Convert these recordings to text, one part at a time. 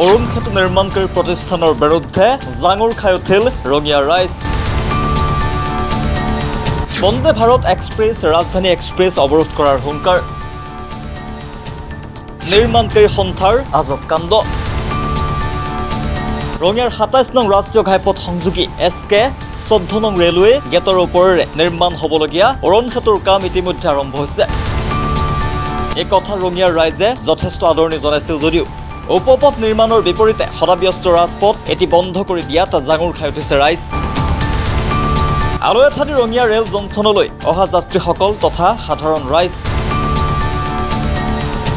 অৰুণ সেতু নিৰ্মাণকাৰী প্ৰতিষ্ঠানৰ বিৰুদ্ধে জাঙুৰ খাই উঠিল ৰঙিয়াৰ ৰাইজ। বন্দে ভাৰত এক্সপ্ৰেছ ৰাজধানী এক্সপ্ৰেছ অৱৰোধ কৰাৰ হুংকাৰ। নিৰ্মাণকাৰী সন্থাৰ আজব কাণ্ড। ৰঙিয়াৰ ২৭ নং ৰাষ্ট্ৰীয় ঘাইপথ সংযোগী SK ১৪ নং ৰেলৱে গেটৰ ওপৰেৰে নিৰ্মাণ হ'বলগীয়া অৰুণ সেতুৰ কাম ইতিমধ্যে আৰম্ভ হৈছে। এই কথা ৰঙিয়াৰ ৰাইজে যথেষ্ট আদৰণি জনাইছিল যদিও উপপথ নিৰ্মাণৰ বিপৰীতে সদাব্যস্ত ৰাজপথ এটি বন্ধ কৰি দিয়াত জাঙুৰ খাই উঠিছে ৰাইজ। আলয়াথানি ৰঙিয়া ৰেল জংচনলৈ অহা যাত্ৰীসকল তথা সাধাৰণ ৰাইজ।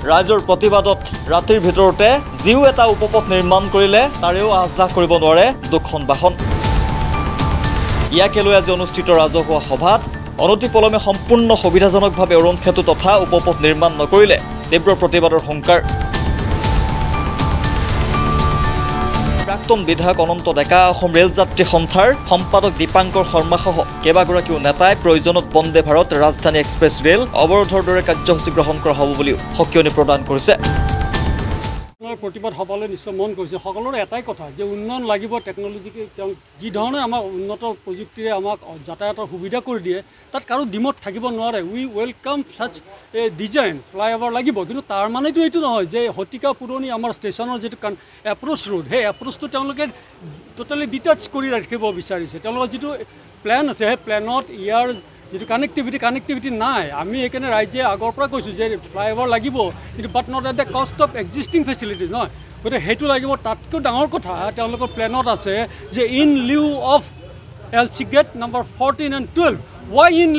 ৰাইজৰ প্ৰতিবাদত ৰাতিৰ ভিতৰতে যিও এটা উপপথ নিৰ্মাণ কৰিলে তাৰেও আহ্বাহ কৰিব নোৱাৰে দুখন বাহন। ইয়াকে লৈ আজি অনুষ্ঠিত ৰাজহুৱা সভাত অনতিপলমে সম্পূৰ্ণ সুবিধাজনকভাৱে অৰুণ সেতু তথা উপপথ নিৰ্মাণ নকৰিলে তীব্ৰ প্ৰতিবাদৰ হুংকাৰ। প্ৰাক্তন বিধায়ক অনন্ত ডেকা, অসম ৰেল যাত্ৰী সন্থাৰ সম্পাদক দীপাংকৰ শৰ্মাসহ কেইবাগৰাকীও নেতাই প্ৰয়োজনত বন্দে ভাৰত ৰাজধানী এক্সপ্ৰেছ ৰেল অৱৰোধৰ দৰে কাৰ্যসূচী গ্ৰহণ কৰা হ'ব বুলিও সকিয়নি প্ৰদান কৰিছে। প্ৰতিবাদ সভালৈ নিশ্চয় মন কৰিছে। সকলোৰে এটাই কথা যে উন্নয়ন লাগিব, টেকন'লজিকে তেওঁ যি ধৰণে আমাক উন্নত প্ৰযুক্তিৰে আমাক যাতায়াতৰ সুবিধা কৰি দিয়ে তাত কাৰো ডিমত থাকিব নোৱাৰে। উই ৱেলকাম ছাচ এ ডিজাইন ফ্লাইঅভাৰ লাগিব, কিন্তু তাৰ মানেতো এইটো নহয় যে শতিকা পুৰণি আমাৰ ষ্টেচনৰ যিটো এপ্ৰ'চ ৰোড সেই এপ্ৰ'চটো তেওঁলোকে টোটেলি ডিটাচ কৰি ৰাখিব বিচাৰিছে। তেওঁলোকৰ যিটো প্লেন আছে সেই প্লেনত ইয়াৰ যিটো কানেক্টিভিটি নাই। আমি সেইকাৰণে ৰাইজে আগৰ পৰা কৈছোঁ যে ফ্লাইঅভাৰ লাগিব, কিন্তু but not at the cost of existing facilities নহয়। গতিকে সেইটো লাগিব। তাতকৈ ডাঙৰ কথা তেওঁলোকৰ প্লেনত আছে যে in lieu of LC gate number 14 and 12। ৱাই ইন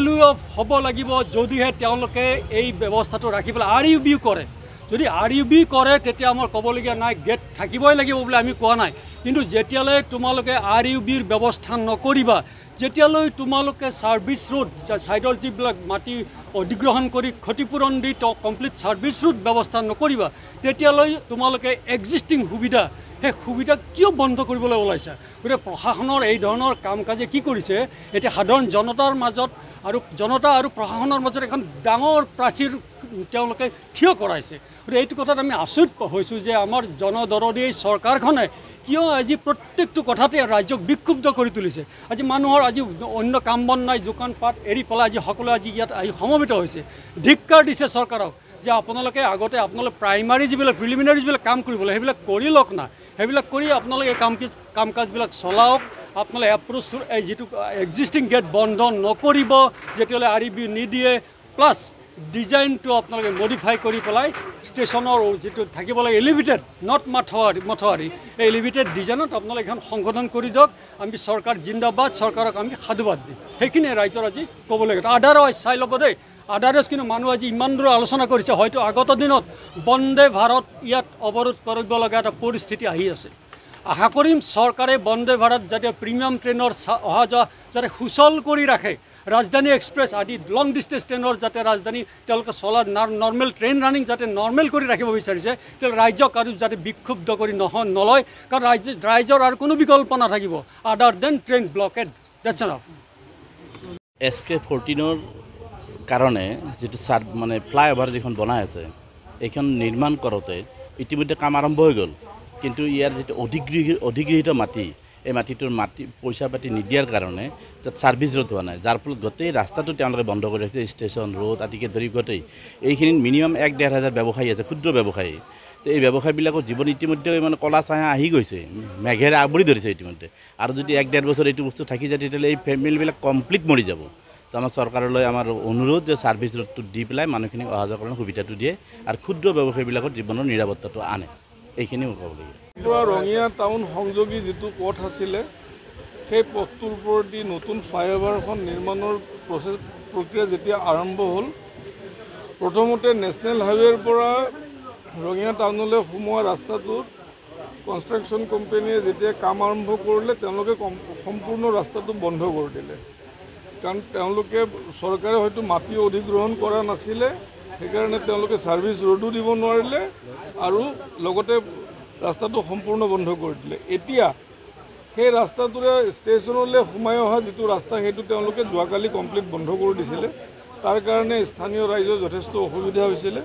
লিউ অফ হ'ব লাগিব যদিহে তেওঁলোকে এই ব্যৱস্থাটো ৰাখি পেলাই RUB কৰে। যদি RUB কৰে তেতিয়া আমাৰ ক'বলগীয়া নাই, গেট থাকিবই লাগিব বুলি আমি কোৱা নাই। কিন্তু যেতিয়ালৈ তোমালোকে RUBৰ ব্যৱস্থা নকৰিবা, যেতিয়ালৈ তোমালোকে ছাৰ্ভিচ ৰোড ছাইডৰ যিবিলাক মাটি অধিগ্ৰহণ কৰি ক্ষতিপূৰণ দি কমপ্লিট ছাৰ্ভিচ ৰোড ব্যৱস্থা নকৰিবা, তেতিয়ালৈ তোমালোকে এক্সিষ্টিং সুবিধা সেই সুবিধা কিয় বন্ধ কৰিবলৈ ওলাইছা? গতিকে প্ৰশাসনৰ এই ধৰণৰ কাম কাজে কি কৰিছে, এতিয়া সাধাৰণ জনতাৰ মাজত আৰু জনতা আৰু প্ৰশাসনৰ মাজত এখন ডাঙৰ প্ৰাচীৰ তেওঁলোকে থিয় কৰাইছে। গতিকে এইটো কথাত আমি আচৰিত হৈছোঁ যে আমাৰ জনদৰদী এই চৰকাৰখনে কিয় আজি প্ৰত্যেকটো কথাতে ৰাজ্যক বিক্ষুব্ধ কৰি তুলিছে। আজি মানুহৰ আজি অন্য কাম বন নাই, দোকানপাট এৰি পেলাই আজি সকলোৱে আজি ইয়াত আহি সমবেত হৈছে। ধিক্কাৰ দিছে চৰকাৰক যে আপোনালোকে আগতে প্ৰাইমাৰী যিবিলাক প্ৰিলিমিনাৰী যিবিলাক কাম কৰিব লাগে সেইবিলাক কৰি লওক না, সেইবিলাক কৰি আপোনালোকে কাম কাজবিলাক চলাওক। আপোনালোকে এপ্ৰ'চ এই যিটো এক্সিষ্টিং গেট বন্ধ নকৰিব যেতিয়ালৈ RUB নিদিয়ে, প্লাছ ডিজাইনটো আপোনালোকে মডিফাই কৰি পেলাই ষ্টেচনৰ যিটো থাকিব লাগে এলিভেটেড নট মথাউৰি এই এলিভেটেড ডিজাইনত আপোনালোকে এখন সংশোধন কৰি দিয়ক। আমি চৰকাৰ জিন্দাবাদ, চৰকাৰক আমি সাধুবাদ দিম। সেইখিনিয়ে ৰাইজৰ আজি ক'ব লাগে। আদাৰৱাইজ চাই ল'ব দেই, আদাৰৱাইজ কিন্তু মানুহ আজি ইমান দূৰ আলোচনা কৰিছে, হয়তো আগত দিনত বন্দে ভাৰত ইয়াত অৱৰোধ কৰিব লগা এটা পৰিস্থিতি আহি আছে। আশা কৰিম চৰকাৰে বন্দে ভাৰত যাতে প্ৰিমিয়াম ট্ৰেইনৰ অহা যোৱা যাতে সুচল কৰি ৰাখে, ৰাজধানী এক্সপ্ৰেছ আদি লং ডিষ্টেঞ্চ ট্ৰেইনৰ যাতে ৰাজধানী তেওঁলোকে চলা নৰ্মেল ট্ৰেইন ৰানিং যাতে নৰ্মেল কৰি ৰাখিব বিচাৰিছে, তেওঁ ৰাইজক আৰু যাতে বিক্ষুব্ধ কৰি নলয়, কাৰণ ৰাইজৰ আৰু কোনো বিকল্প নাথাকিব other than train blockade. That's enough. SK 14ৰ কাৰণে যিটো মানে ফ্লাইঅভাৰ যিখন বনাই আছে এইখন নিৰ্মাণ কৰোঁতে ইতিমধ্যে কাম আৰম্ভ হৈ গ'ল, কিন্তু ইয়াৰ যিটো অধিগৃহীত মাটি এই মাটিটোৰ পইচা পাতি নিদিয়াৰ কাৰণে তাত ছাৰ্ভিচ ৰোড হোৱা নাই, যাৰ ফলত গোটেই ৰাস্তাটো তেওঁলোকে বন্ধ কৰি ৰাখিছে। ষ্টেচন ৰোড আদিকে ধৰি গোটেই এইখিনিত মিনিমাম 1-1.5 হাজাৰ ব্যৱসায়ী আছে, ক্ষুদ্ৰ ব্যৱসায়ী। তো এই ব্যৱসায়ীবিলাকৰ জীৱন ইতিমধ্যে মানে কলা ছায়া আহি গৈছে, মেঘেৰে আৱৰি ধৰিছে ইতিমধ্যে। আৰু যদি 1-1.5 বছৰ এইটো বস্তু থাকি যায় তেতিয়াহ'লে এই ফেমিলিবিলাক কমপ্লিট মৰি যাব। তো আমাৰ চৰকাৰলৈ আমাৰ অনুৰোধ যে ছাৰ্ভিচ ৰোডটো দি পেলাই মানুহখিনিক অহা যোৱা কৰাৰ সুবিধাটো দিয়ে আৰু ক্ষুদ্ৰ ব্যৱসায়ীবিলাকৰ জীৱনৰ নিৰাপত্তাটো আনে। এইখিনি ক'ব লাগিব। ৰঙিয়া টাউন সংযোগী যিটো পথ আছিলে সেই পথটোৰ ওপৰেদি নতুন ফ্লাইঅভাৰখন নিৰ্মাণৰ প্ৰক্ৰিয়া যেতিয়া আৰম্ভ হ'ল, প্ৰথমতে নেশ্যনেল হাইৱেৰ পৰা ৰঙিয়া টাউনলৈ সোমোৱা ৰাস্তাটোত কনষ্ট্ৰাকশ্যন কোম্পানীয়ে যেতিয়া কাম আৰম্ভ কৰিলে তেওঁলোকে সম্পূৰ্ণ ৰাস্তাটো বন্ধ কৰি দিলে। কাৰণ তেওঁলোকে চৰকাৰে হয়তো মাটি অধিগ্ৰহণ কৰা নাছিলে, সেইকাৰণে তেওঁলোকে ছাৰ্ভিচ ৰোডো দিব নোৱাৰিলে আৰু লগতে ৰাস্তাটো সম্পূৰ্ণ বন্ধ কৰি দিলে। এতিয়া সেই ৰাস্তাটোৰে ষ্টেচনলৈ সোমাই অহা যিটো ৰাস্তা সেইটো তেওঁলোকে যোৱাকালি কমপ্লিট বন্ধ কৰি দিছিলে। তাৰ কাৰণে স্থানীয় ৰাইজৰ যথেষ্ট অসুবিধা হৈছিলে।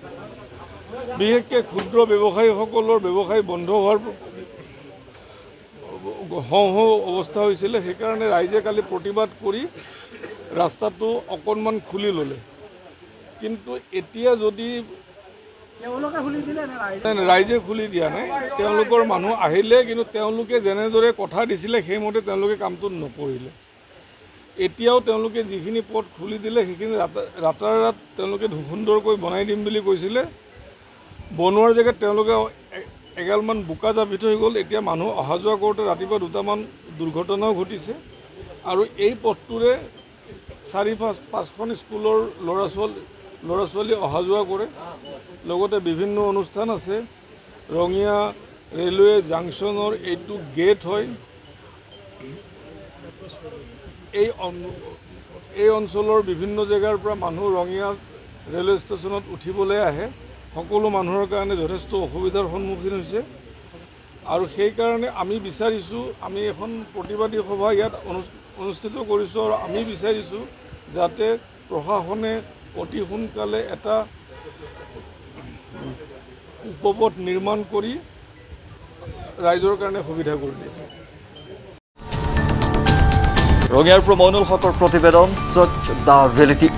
বিশেষকৈ ক্ষুদ্ৰ ব্যৱসায়ীসকলৰ ব্যৱসায় বন্ধ হোৱাৰ হওঁ হওঁ অৱস্থা হৈছিলে। সেইকাৰণে ৰাইজে কালি প্ৰতিবাদ কৰি ৰাস্তাটো অকণমান খুলি ল'লে। কিন্তু এতিয়া যদি ৰাইজে খুলি দিয়া নাই, তেওঁলোকৰ মানুহ আহিলে, কিন্তু তেওঁলোকে যেনেদৰে কথা দিছিলে সেইমতে তেওঁলোকে কামটো নকৰিলে। এতিয়াও তেওঁলোকে যিখিনি পথ খুলি দিলে সেইখিনি ৰাতাৰাত তেওঁলোকে সুন্দৰকৈ বনাই দিম বুলি কৈছিলে। বনোৱাৰ জেগাত তেওঁলোকে এগালমান বোকা জাপি থৈ গ'ল। এতিয়া মানুহ অহা যোৱা কৰোঁতে ৰাতিপুৱা দুটামান দুৰ্ঘটনাও ঘটিছে। আৰু এই পথটোৰে 4-5খন স্কুলৰ ল'ৰা ছোৱালী অহা যোৱা কৰে। লগতে বিভিন্ন অনুষ্ঠান আছে। ৰঙিয়া ৰেলৱে জাংচনৰ এইটো গেট হয়। এই অঞ্চলৰ বিভিন্ন জেগাৰ পৰা মানুহ ৰঙিয়া ৰেলৱে ষ্টেচনত উঠিবলৈ আহে। সকলো মানুহৰ কাৰণে যথেষ্ট অসুবিধাৰ সন্মুখীন হৈছে। আৰু সেইকাৰণে আমি বিচাৰিছোঁ, আমি এখন প্ৰতিবাদী সভা ইয়াত অনুষ্ঠিত কৰিছোঁ আৰু আমি বিচাৰিছোঁ যাতে প্ৰশাসনে অতি সোনকালে এটা উপপথ নিৰ্মাণ কৰি ৰাইজৰ কাৰণে সুবিধা কৰি দিয়ে। ৰঙিয়াৰ পৰা মইনুল হকৰ প্ৰতিবেদন, দ্য ৰিয়েলিটি।